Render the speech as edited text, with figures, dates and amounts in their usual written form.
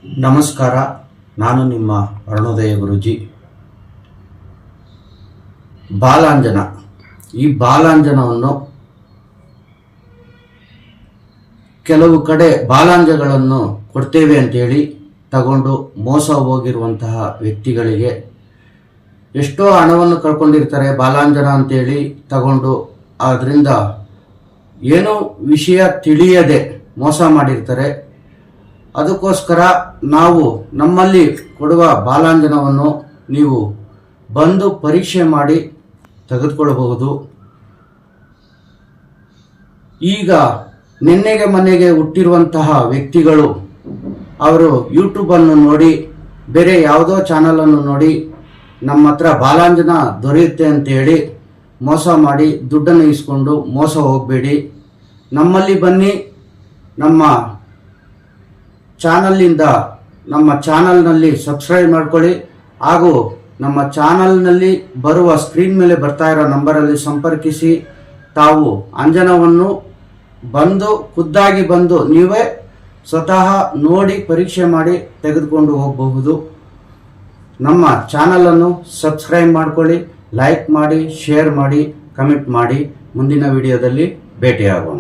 ನಮಸ್ಕಾರ, ನಾನು ನಿಮ್ಮ ಅರುಣೋದಯ ಗುರೂಜಿ. ಬಾಲಾಂಜನ, ಈ ಬಾಲಾಂಜನವನ್ನು ಕೆಲವು ಕಡೆ ಬಾಲಾಂಜಗಳನ್ನು ಕೊಡ್ತೇವೆ ಅಂತೇಳಿ ತಗೊಂಡು ಮೋಸ ಹೋಗಿರುವಂತಹ ವ್ಯಕ್ತಿಗಳಿಗೆ ಎಷ್ಟೋ ಹಣವನ್ನು ಕಳ್ಕೊಂಡಿರ್ತಾರೆ. ಬಾಲಾಂಜನ ಅಂತೇಳಿ ತಗೊಂಡು ಅದರಿಂದ ಏನೋ ವಿಷಯ ತಿಳಿಯದೆ ಮೋಸ ಮಾಡಿರ್ತಾರೆ. ಅದಕ್ಕೋಸ್ಕರ ನಾವು ನಮ್ಮಲ್ಲಿ ಕೊಡುವ ಬಾಲಾಂಜನವನ್ನು ನೀವು ಬಂದು ಪರೀಕ್ಷೆ ಮಾಡಿ ತೆಗೆದುಕೊಳ್ಳಬಹುದು. ಈಗ ನಿನ್ನೆಗೆ ಮನೆಗೆ ಹುಟ್ಟಿರುವಂತಹ ವ್ಯಕ್ತಿಗಳು ಅವರು ಯೂಟ್ಯೂಬನ್ನು ನೋಡಿ, ಬೇರೆ ಯಾವುದೋ ಚಾನಲನ್ನು ನೋಡಿ ನಮ್ಮ ಹತ್ರ ಬಾಲಾಂಜನ ದೊರೆಯುತ್ತೆ ಅಂತೇಳಿ ಮೋಸ ಮಾಡಿ ದುಡ್ಡನ್ನು ಇಸ್ಕೊಂಡು ಮೋಸ ಹೋಗಬೇಡಿ. ನಮ್ಮಲ್ಲಿ ಬನ್ನಿ, ನಮ್ಮ ಚಾನಲ್ನಿಂದ ನಮ್ಮ ಚಾನಲ್ನಲ್ಲಿ ಸಬ್ಸ್ಕ್ರೈಬ್ ಮಾಡ್ಕೊಳ್ಳಿ ಹಾಗೂ ನಮ್ಮ ಚಾನಲ್ನಲ್ಲಿ ಬರುವ ಸ್ಕ್ರೀನ್ ಮೇಲೆ ಬರ್ತಾ ಇರೋ ನಂಬರಲ್ಲಿ ಸಂಪರ್ಕಿಸಿ ತಾವು ಅಂಜನವನ್ನು ಬಂದು ಖುದ್ದಾಗಿ ಬಂದು ನೀವೇ ಸ್ವತಃ ನೋಡಿ ಪರೀಕ್ಷೆ ಮಾಡಿ ತೆಗೆದುಕೊಂಡು ಹೋಗಬಹುದು. ನಮ್ಮ ಚಾನಲನ್ನು ಸಬ್ಸ್ಕ್ರೈಬ್ ಮಾಡ್ಕೊಳ್ಳಿ, ಲೈಕ್ ಮಾಡಿ, ಶೇರ್ ಮಾಡಿ, ಕಮೆಂಟ್ ಮಾಡಿ. ಮುಂದಿನ ವಿಡಿಯೋದಲ್ಲಿ ಭೇಟಿಯಾಗೋಣ.